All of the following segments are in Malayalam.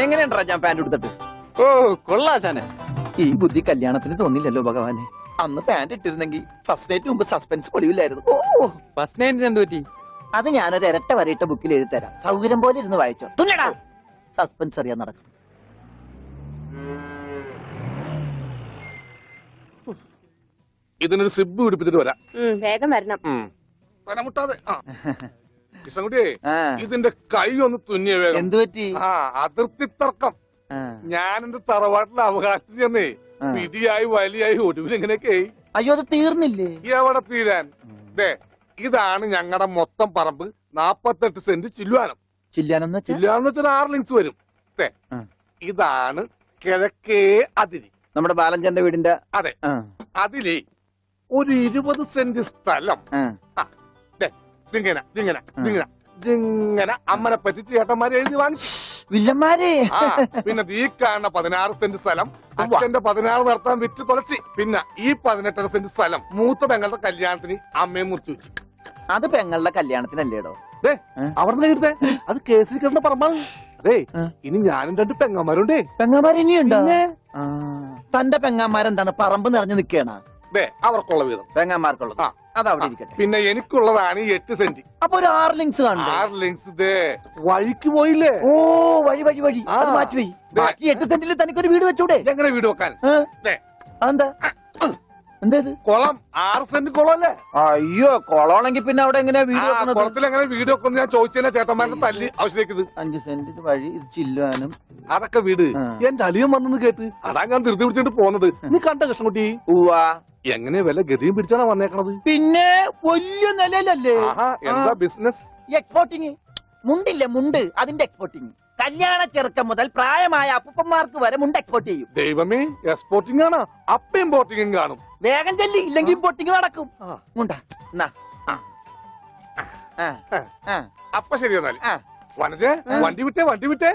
എങ്ങനെയുണ്ടാ ഞാൻ പാന്റ് എടുത്തിട്ട്? ഓ കൊള്ളാശാനെ. ഈ ബുദ്ധി കല്യാണത്തിന് തോന്നില്ലല്ലോ ഭഗവാനെ. അന്ന് പാന്റ് ഇട്ടിരുന്നെങ്കിൽ ഫസ്റ്റ് നൈറ്റ് മുമ്പ് സസ്പെൻസ് പൊളിവില്ലായിരുന്നു. ഓ ഫസ്റ്റ് നൈറ്റിന് എന്ത് പറ്റി? അത് ഞാനൊരു ഇരട്ട വരയിട്ട ബുക്കിൽ എഴുതി തരാം. സൗകര്യം പോലെ ഇരുന്ന് വായിച്ചോ. തുന്നടാ സസ്പെൻസ് അറിയാൻ നടക്കും. ഇതിനൊരു സിബ് പിടിപ്പിച്ചിട്ട് വരാം. വേഗം വരണം. മുട്ടാതെ കൃഷ്ണൻകുട്ടിയെ ഇതിന്റെ കൈ ഒന്ന് തുന്നിയ വേഗം. എന്തു പറ്റി? അതിർത്തി തർക്കം. ഞാൻ എന്റെ തറവാട്ടിലെ അവകാശം ചെന്നേ പിടിയായി വലിയായി ഒടുവിൽ എങ്ങനെയൊക്കെ. അയ്യോ അത് തീർന്നില്ലേ? എവിടെ തീരാൻ? ഇതാണ് ഞങ്ങളുടെ മൊത്തം പറമ്പ്. 48 സെന്റ് ചില്ലുവാനം. ചില്ലാനം ചില്ലുവാനം വെച്ചാൽ 6 ലിങ്സ് വരും. ഇതാണ് കിഴക്കേ അതിരി. നമ്മുടെ ബാലഞ്ചന്റെ വീടിന്റെ. അതെ. അതിലേ ഒരു 20 സെന്റ് സ്ഥലം ഇങ്ങനെ അമ്മനെ പറ്റി ചേട്ടന്മാരെ എഴുതി വാങ്ങിച്ചു. വില്ലന്മാരെ. പിന്നെ ഈ കാണുന്ന 16 സെന്റ് സ്ഥലം അച്ഛന്റെ 16 നടത്താൻ വിറ്റ് തുളച്ചി. പിന്നെ ഈ 18 സെന്റ് സ്ഥലം മൂത്ത പെങ്ങളുടെ കല്യാണത്തിന് അമ്മയും മുറിച്ചു വെച്ചു. അത് പെങ്ങളുടെ കല്യാണത്തിനല്ലേടോ? അവിടെ എടുത്തേ അത് കേസിൽ കിടന്ന പറമ്പാണ്. അതെ ഇനി ഞാനും 2 പെങ്ങന്മാരുണ്ടേ. പെങ്ങന്മാർ ഇനിയുണ്ടോ? തന്റെ പെങ്ങന്മാരെന്താണ് പറമ്പ് നിറഞ്ഞു നിൽക്കണ? അവർക്കുള്ള വീതം പെങ്ങന്മാർക്കുള്ളത് അതവിടെ ഇരിക്കട്ടെ. പിന്നെ എനിക്കുള്ളതാണ് 8 സെന്റ്. അപ്പൊ ഒരു 6 ലിങ്സ് കാണും. 6 ലിങ്സ് വഴിക്ക് പോയില്ലേ? ഓ വഴി വഴി വഴി അത് മാറ്റി പോയി. ബാക്കി 8 സെന്റിൽ തനിക്കൊരു വീട് വെച്ചൂടെ? എങ്ങനെ വീട് വെക്കാൻ? എന്താ എന്തേത്? കുളം 6 സെന്റ് കുളം അല്ലേ? അയ്യോ കുളമാണെങ്കിൽ പിന്നെ അവിടെ എങ്ങനെയാ വീട് വെക്കുന്നത്? കുളത്തിൽ എങ്ങനെ വീട് വെക്കുന്നത് ഞാൻ ചോദിച്ചതിനെ ചേട്ടന്മാരുടെ തല്ലി ആവശ്യത്തേക്ക്. 5 സെന്റ് വഴി ഇത് ചില്ലുവാനും അതൊക്കെ വീട്. എന്റെ അളിയൻ വന്നെന്ന് കേട്ട് അതാ ഞാൻ ധൃതി പിടിച്ചിട്ട് പോന്നത്. നീ കണ്ട കൃഷ്ണൻകുട്ടി? ഉവ്വാ. എങ്ങനെ വില ഗതിയും പിടിച്ചാണ് വന്നേക്കണത്? പിന്നെ വലിയ നിലയിലല്ലേ? എന്താ ബിസിനസ്? എക്സ്പോർട്ടിങ്. മുണ്ടില്ലേ മുണ്ട്, അതിന്റെ എക്സ്പോർട്ടിങ്. കല്യാണ ചെറുക്കം മുതൽ പ്രായമായ അപ്പൂപ്പന്മാർക്ക് വരെ മുണ്ട് എക്സ്പോർട്ട് ചെയ്യും. ദൈവമേ, എക്സ്പോർട്ടിംഗ് ആണ്. അപ്പ ഇമ്പോർട്ടിംഗും കാണും. വേഗം ചെല്ലി, ഇല്ലെങ്കിൽ ഇമ്പോർട്ടിംഗ് നടക്കും. അപ്പൊ ശരി എന്നാൽ വനജേ വണ്ടി വിട്ടേ.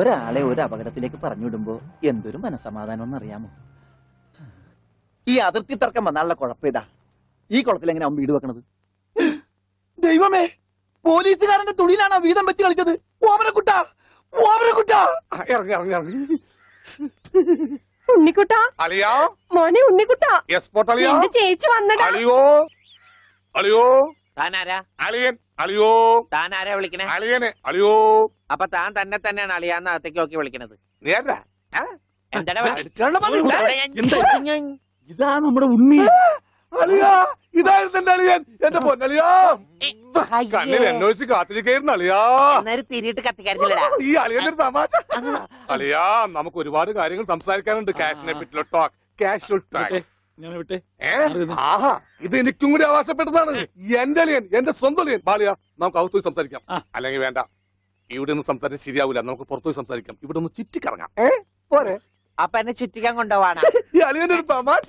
ഒരാളെ ഒരു അപകടത്തിലേക്ക് പറഞ്ഞുവിടുമ്പോ എന്തൊരു മനസമാധാനം എന്നറിയാമോ? ഈ അതിർത്തി തർക്കം വന്നാലുള്ള കുഴപ്പമിതാ. ഈ കുളത്തിൽ എങ്ങനെ അവൻ വീട് വെക്കണത്? ദൈവമേ, പോലീസുകാരന്റെ തുണിയിലാണ് വീതം വെച്ച് കളിച്ചത്. ഓമനക്കുട്ട ഇറങ്ങി ഉണ്ണിക്കുട്ട അളിയാ, മോനെ ഉണ്ണിക്കുട്ട. എക്സ്പോർട്ട് അളിയാ. ചേച്ചി വന്നടാ. അളിയോ താനാരാ? അളിയൻ. അളിയോ താനാരാ വിളിക്കണേ? അളിയനെ. അളിയോ അപ്പൊ താൻ തന്നെ തന്നെയാണ് അളിയാന്ന് അകത്തേക്ക് നോക്കി വിളിക്കണത്? നേരാ. ഇതാ നമ്മുടെ ഉണ്ണി. അളിയാ, ഇതായിരുന്നു എന്റെ അളിയൻ. എന്റെ പൊന്നളിയാ, കണ്ണിൽ അന്വേഷിച്ച് കാത്തിരിക്കായിരുന്നു അളിയാ. തിരിയിട്ട് കത്തിക്കാരില്ലടാ ഈ അളിയന്റെ തമാശ. അളിയാ, നമുക്ക് ഒരുപാട് കാര്യങ്ങൾ സംസാരിക്കാനുണ്ട്. കാഷിനെ പറ്റിയുള്ള ടോക്ക്, കാഷ്വൽ ടോക്ക്. ആഹാ, ഇത് എനിക്കും കൂടി അവകാശപ്പെട്ടതാണ്. എന്റെ അളിയൻ, എന്റെ സ്വന്തം അളിയൻ. ബാലിയ, നമുക്ക് അകത്തുപോയി സംസാരിക്കാം. അല്ലെങ്കിൽ വേണ്ട, ഇവിടെ ഒന്നും സംസാരിച്ച് ശരിയാവില്ല. നമുക്ക് പുറത്തുപോയി സംസാരിക്കാം. ഇവിടെ ഒന്ന് ചുറ്റിക്കറങ്ങാം. പോരെ? അപ്പൊ എന്നെ ചുറ്റിക്കാൻ കൊണ്ടുപോവാണ്. ഈ അളിയന്റെ ഒരു തമാശ.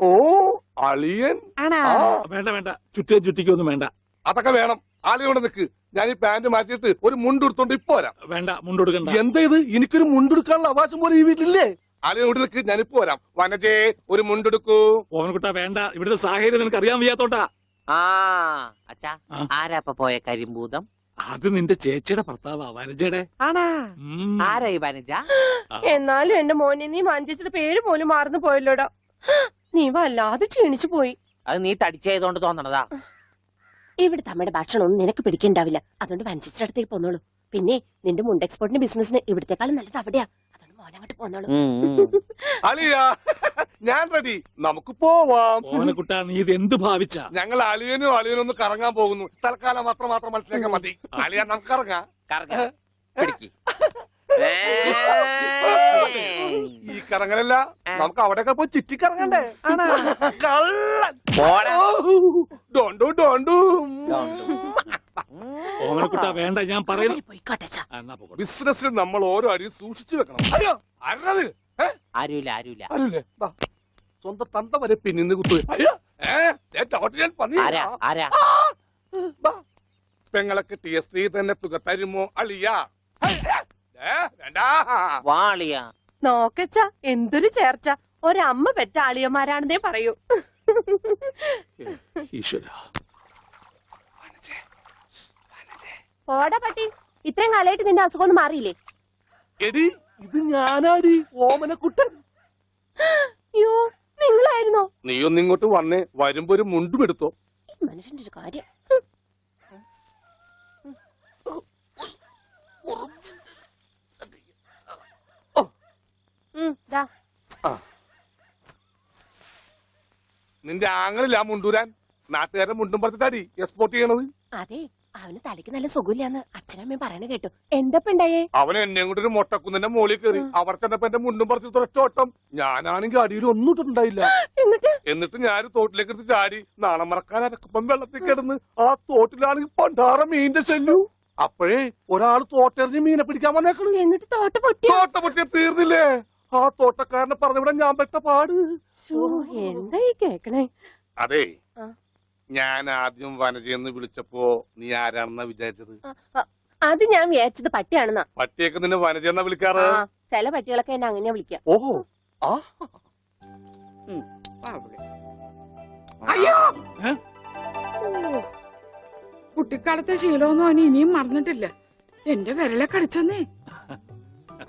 ഓ അളിയൻ. വേണ്ട ചുറ്റിക്കൊന്നും വേണ്ട. അതൊക്കെ വേണം. ആളിയോടെ നിക്ക്. ഞാൻ ഈ പാന്റ് മാറ്റിയിട്ട് ഒരു മുണ്ടെടുത്തോണ്ട് ഇപ്പൊ വരാം. വേണ്ട, മുണ്ടെടുക്കണ്ട. എന്താ ഇത്? എനിക്കൊരു മുണ്ടെടുക്കാനുള്ള അവകാശം പോലെ ഈ വീട്ടിലില്ലേ? ആളിയോട് നിക്ക്, ഞാനിപ്പോ വരാം. വനജേ, ഒരു മുണ്ടെടുക്കൂ. ഓമനക്കുട്ടാ വേണ്ട, ഇവിടുത്തെ സാഹചര്യം നിനക്ക് അറിയാൻ വയ്യാത്തോട്ടാ. അച്ഛാ, ആരാ ഇപ്പൊ പോയ കരിമ്പൂതം? അത് നിന്റെ ചേച്ചിയുടെ ഭർത്താവാ, വനജയുടെ. ആരാ ഈ വനജ? എന്നാലും എന്റെ മോനെ, നീ മഞ്ചേച്ചിയുടെ പേര് പോലും മാറുന്നു പോയല്ലോടാ. നീ വല്ലാതെ ക്ഷീണിച്ചു പോയി. അത് നീ തടിച്ചതുകൊണ്ട് തോന്നണതാ. ഇവിടുത്തെ അമ്മയുടെ ഭക്ഷണം ഒന്നും നിനക്ക് പിടിക്കണ്ടാവില്ല. അതുകൊണ്ട് മഞ്ചേച്ചിയുടെ അടുത്തേക്ക് പോന്നോളൂ. പിന്നെ നിന്റെ മുണ്ട് എക്സ്പോർട്ടിന്റെ ബിസിനസിന് ഇവിടത്തെക്കാളും നല്ലത് അവിടെയാ. അതുകൊണ്ട് മോനങ്ങോട്ട് പോന്നോളൂ. അളിയാ, ഞാൻ റെഡി. നമുക്ക് പോവാം. ഓമനക്കുട്ടാ, നീ ഇത് എന്ത് ഭാവിച്ച? ഞങ്ങൾ അളിയനും ഒന്ന് കറങ്ങാൻ പോകുന്നു. തൽക്കാലം മാത്രം മനസ്സിലാക്കാൻ മതി. അളിയാ, നമുക്ക് ഇറങ്ങാം. ഈ കറങ്ങലല്ല, നമുക്ക് അവിടെയൊക്കെ പോയി ചുറ്റിക്കറങ്ങണ്ടേ? ഓമനക്കുട്ടാ വേണ്ട, ഞാൻ പറയുന്നു. ബിസിനസ്സിൽ നമ്മൾ ഓരോ അടിയും സൂക്ഷിച്ചു വെക്കണം. അയ്യോ, ആരുമില്ല. സ്വന്തം തന്ത വരെ പിന്നിന്ന് കുത്തു. പെങ്ങളൊക്കെ സ്ത്രീ തന്നെ തുക തരുമോ അളിയാ? നോക്കച്ച, എന്തൊരു ചേർച്ച. ഒരമ്മ പെറ്റ ആളിയന്മാരാണെന്നേ പറയൂ. ഈശ്വര, ഓടാ പട്ടി, ഇത്രയും കാലമായിട്ട് നിന്റെ അസുഖം ഒന്നും മാറിയില്ലേ? എടി ഇത് ഞാനാടി ഓമനക്കുട്ടൻ. അയ്യോ, നിങ്ങളായിരുന്നോ? നീ ഒന്നിങ്ങോട്ട് വന്നേ, വരുമ്പോ ഒരു മുണ്ടും എടുത്തോ. ഈ മനുഷ്യന്റെ ഒരു കാര്യം. ദാ. നിന്റെ ആങ്ങളില്ല മുണ്ടൂരാൻ. നാട്ടുകാരെ മുണ്ടും പറിച്ചിട്ടാടി എക്സ്പോർട്ട് ചെയ്യണത്. അതെ, അവന് തലയ്ക്ക് നല്ല സുഖമില്ലാന്ന് അച്ഛനമ്മയും പറയണ കേട്ടു. എന്തപ്പ ഉണ്ടായേ? അവൻ എന്നെ കൊണ്ട് ഒരു മൊട്ടക്കുന്നിന്റെ മോളിൽ കയറി. അവർ ചെന്നപ്പോ എന്റെ മുണ്ടും പറിച്ച് ഒറ്റ ഓട്ടം. ഞാനാണെങ്കിൽ അടിയിൽ ഒന്നും ഇട്ടിട്ടുണ്ടായില്ല. എന്നിട്ട് ഞാൻ തോട്ടിലേക്ക് എടുത്ത് ചാടി. നാണം മറക്കാൻ അരക്കപ്പം വെള്ളത്തിൽ കിടന്ന് ആ തോട്ടിലാണെങ്കിൽ പണ്ടാറ മീനിന്റെ ചെല്ലു. അപ്പോഴേ ഒരാൾ തോട്ടെറിഞ്ഞ് മീനെ പിടിക്കാൻ വന്നേക്കണു. എന്നിട്ട് തോട്ട പൊട്ടി. തോട്ട പൊട്ടിയ തീർന്നില്ലേ? ആ തോട്ടക്കാരനെ പറഞ്ഞവിടെ ഞാൻ പെട്ട പാട്. എന്തായി കേക്കണേ? അതെ, ആ. ഞാൻ ആദ്യം വനജയെന്ന് വിളിച്ചപ്പോ നീ ആരാണെന്നാ വിചാരിച്ചത്? അത് ഞാൻ വിചാരിച്ചത് പട്ടിയാണെന്നാ. പട്ടിയൊക്കെ നിന്നെ വനജയെന്നാ വിളിക്കാറ്? ചില പട്ടികളൊക്കെ എന്നെ അങ്ങനെയാ വിളിക്കാം. ഓഹോ, ആ അയ്യോ, കുട്ടിക്കാലത്തെ ശീലമൊന്നും അവന് ഇനിയും മറന്നിട്ടില്ല. എന്റെ വിരലെ കടിച്ചെന്നേ.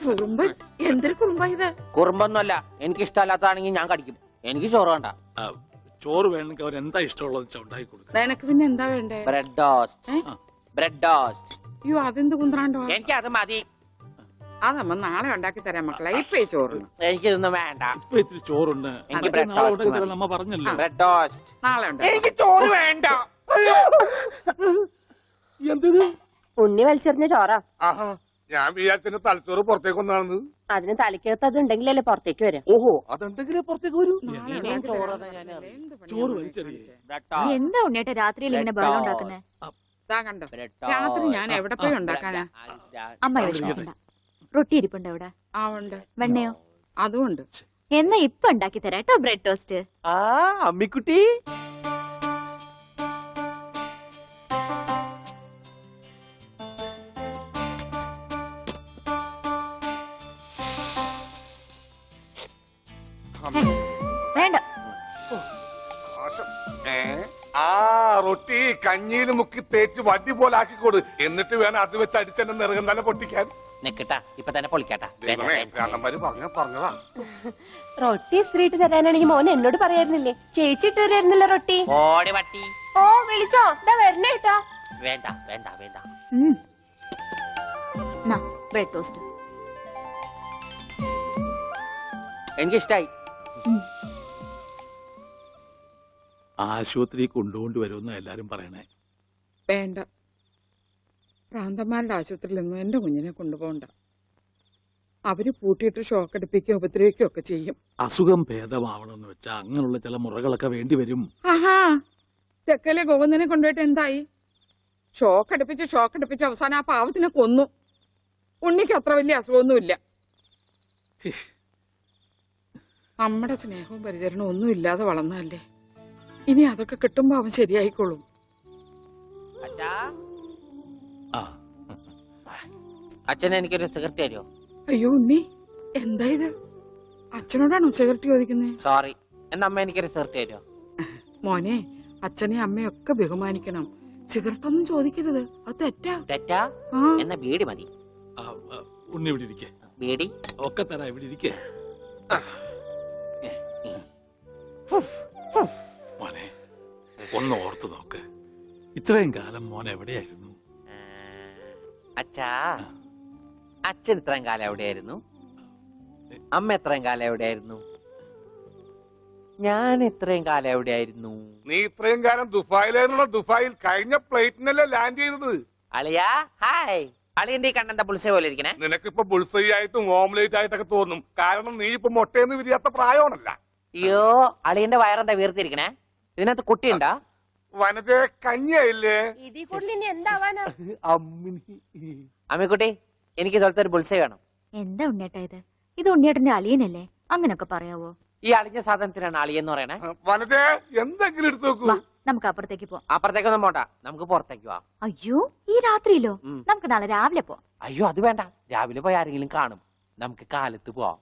കുറുമ്പ്, എന്തൊരു കുറുമ്പ ഇത്? കുറുമ്പൊന്നുമല്ല, എനിക്ക് ഇഷ്ടമല്ലാത്തതാണെങ്കിൽ ഞാൻ കടിക്കും. എനിക്ക് ചോറ് വേണ്ട. ചോറ് വേണമെങ്കിൽ അവർ എന്താ ഇഷ്ടമുള്ളത് വെച്ചാൽ ഉണ്ടാക്കി കൊടുക്കുക. നിനക്ക് പിന്നെ എന്താ വേണ്ടേ? Bread toast. Bread toast. അയ്യോ, അതെന്ത് കുന്ത്രാണ്ടോ? എനിക്ക് അത് മതി. അതമ്മ നാളെ ഉണ്ടാക്കി തരാം മക്കളെ. ഇപ്പൊ ഈ ചോറ് എനിക്കിതൊന്നും വേണ്ട. ഇപ്പൊ ഇത്തിരി ചോറുണ്ട്. എനിക്ക് അതൊക്കെ bread നാളെ toast ഉണ്ടാക്കി തരാം, മതി. നമ്മ പറഞ്ഞല്ലോ. Bread toast. നാളെ ഉണ്ടാക്കി. എനിക്ക് ചോറ് വേണ്ട. എന്തിന്? ഉണ്ണി വലിച്ചെറിഞ്ഞ ചോറാ. ആഹാ, ഞാൻ വിചാരിച്ചെന്റെ തലച്ചോറ് പുറത്തേക്ക് ഒന്നാണെന്ന്. അതിന് തലയ്ക്കകത്ത് അത് ഉണ്ടെങ്കിലല്ലേ പുറത്തേക്ക് വരാം. ഓഹോ, അതെന്തെങ്കിലും പുറത്തേക്ക് വരൂ. നാളെ ഇനിയും ഉണ്ടാക്കി ചോറ് തരാം. ഞാൻ അറിയാം. എന്ത് പണിയാ ചോറ് മോനെ വലിച്ചെറിയേ. കാണിച്ചേ? Bread toast. എന്താ ഉണ്ണിയേട്ടാ രാത്രിയിൽ ഇങ്ങനെ ബഹളം ഉണ്ടാക്കുന്നേ? ദാ കണ്ടോ, ബ്രെഡ് രാത്രി ടോസ്റ്റ്. ഞാൻ എവിടെ പോയി ഉണ്ടാക്കാനാ? അമ്മ വിഷമിക്കണ്ട. റൊട്ടി ഇരിപ്പുണ്ടോ ഇവിടെ? ആ ഉണ്ട്, വെണ്ണയോ? അതും ഉണ്ട്. എന്നാ ഇപ്പൊ ഉണ്ടാക്കി തരാം കേട്ടോ ബ്രെഡ് ടോസ്റ്റ്. ആ അമ്മിക്കുട്ടി, വേണ്ട. ആ റൊട്ടി കഞ്ഞിയിൽ മുക്കി തേച്ച് വടി പോലെ ആക്കിക്കോട്. എന്നിട്ട് വേണം അത് വെച്ച് അടിച്ചെന്നെ നിറകം തന്നെ പൊട്ടിക്കാൻ. നിക്കട്ടാ, ഇപ്പൊ തന്നെ പൊളിക്കട്ടാ. പറഞ്ഞതാ. റൊട്ടി സ്ത്രീട്ട് തരാനാണെങ്കിൽ മോൻ എന്നോട് പറയായിരുന്നില്ലേ? ചേച്ചി ഇട്ട് തരായിരുന്നില്ല റൊട്ടി. ഓടി പട്ടി. ഓ, വിളിച്ചോ? ഇതാ വരണേട്ടാ. വേണ്ട വേണ്ട വേണ്ട. Bread toast. എനിക്കിഷ്ടായി. ആശുപത്രി കൊണ്ടുകൊണ്ട് വരുമെന്ന് എല്ലാരും പറയണേ. വേണ്ട, പ്രാന്തന്മാരുടെ ആശുപത്രിയിൽ നിന്നും എന്റെ കുഞ്ഞിനെ കൊണ്ടുപോകണ്ട. അവര് പൂട്ടിയിട്ട് ഷോക്ക് അടിപ്പിക്കുകയോ ഉപദ്രവിക്കുകയോ ഒക്കെ ചെയ്യും. അസുഖം ഭേദമാവണമെന്ന് വെച്ചാൽ അങ്ങനെയുള്ള ചില മുറകളൊക്കെ വേണ്ടി വരും. ആഹാ, തെക്കലെ ഗോവിന്ദനെ കൊണ്ടുപോയിട്ട് എന്തായി? ഷോക്ക് അടുപ്പിച്ച് അവസാനം ആ പാവത്തിനെ കൊന്നു. ഉണ്ണിക്ക് അത്ര വലിയ അസുഖമൊന്നുമില്ല. നമ്മുടെ സ്നേഹവും പരിചരണവും ഒന്നും ഇല്ലാതെ വളർന്നതല്ലേ. ഇനി അതൊക്കെ കിട്ടുമ്പോ അവൻ ശരിയായിക്കോളും. അച്ഛാ, ആ, അച്ഛൻ എനിക്കൊരു സിഗരറ്റ് തരുമോ? അയ്യോ ഉണ്ണി, എന്താ ഇത്? അച്ഛനോടാണോ സിഗരറ്റ് ചോദിക്കുന്നേ? സോറി. എന്നാ അമ്മ എനിക്കൊരു സിഗരറ്റ് തരുമോ? മോനെ, അച്ഛനെ അമ്മയൊക്കെ ബഹുമാനിക്കണം. സിഗരറ്റ് ഒന്നും ചോദിക്കരുത്, അത് തെറ്റാ. തെറ്റാ? ആ, എന്നാ ബീഡി മതി. ഉണ്ണി ഇവിടെ ഇരിക്കേ. ബീഡി ഒക്കെ തരാം, ഇവിടെ ഇരിക്കേ. മോനെ, ഒന്ന് ഓർത്തു നോക്ക്. ഇത്രയും കാലം മോൻ എവിടെയായിരുന്നു? അച്ഛാ, അച്ഛൻ ഇത്രയും കാലം എവിടെയായിരുന്നു? അമ്മ എത്രയും കാലം എവിടെയായിരുന്നു? ഞാൻ ഇത്രയും കാലം എവിടെയായിരുന്നു? നീ ഇത്രയും കാലം ദുബായിലായിരുന്നുള്ള. ദുബായിൽ കഴിഞ്ഞ പ്ലേറ്റിനല്ലേ ലാൻഡ് ചെയ്തത്. അളിയാ, ഹായ്. അളിയന്റെ ഈ കണ്ണെന്താ പുളിസ പോലെ ഇരിക്കണേ? നിനക്കിപ്പോ ബുൾസൈ ആയിട്ടും ഓംലേറ്റ് ആയിട്ടൊക്കെ തോന്നും. കാരണം നീ ഇപ്പൊ മുട്ടയെന്ന് വിരിയാത്ത പ്രായമാണല്ല. അയ്യോ, അളിയന്റെ വയറെന്താ വീർത്തിരിക്കണേ? ഇതിനകത്ത് കുട്ടിയുണ്ടാ? വനജെ കഞ്ഞിയായില്ലേ? ഇതിൽ കൂടുതൽ ഇനി എന്താവാനാ? അമ്മിക്കുട്ടി, എനിക്ക് ഇതുപോലത്തെ ഒരു ബുൾസൈ വേണം. എന്താ ഉണ്ണിയേട്ടാ ഇത്? ഇത് ഉണ്ണിയേട്ടന്റെ അളിയനല്ലേ? അങ്ങനൊക്കെ പറയാവോ? ഈ അളിഞ്ഞ സാധനത്തിനാണ് അളിയെന്ന് പറയണേ. വനജെ എന്തെങ്കിലും എടുത്തു നോക്കൂ. വാ, നമുക്ക് അപ്പുറത്തേക്ക് പോവാം. അപ്പുറത്തേക്കൊന്നും പോണ്ട, നമുക്ക് പുറത്തേക്ക് പോവാം. അയ്യോ, ഈ രാത്രിയിലോ? ഉം. നമുക്ക് നാളെ രാവിലെ പോവാം. അയ്യോ, അത് വേണ്ട. രാവിലെ പോയി ആരെങ്കിലും കാണും. നമുക്ക് കാലത്ത് പോവാം.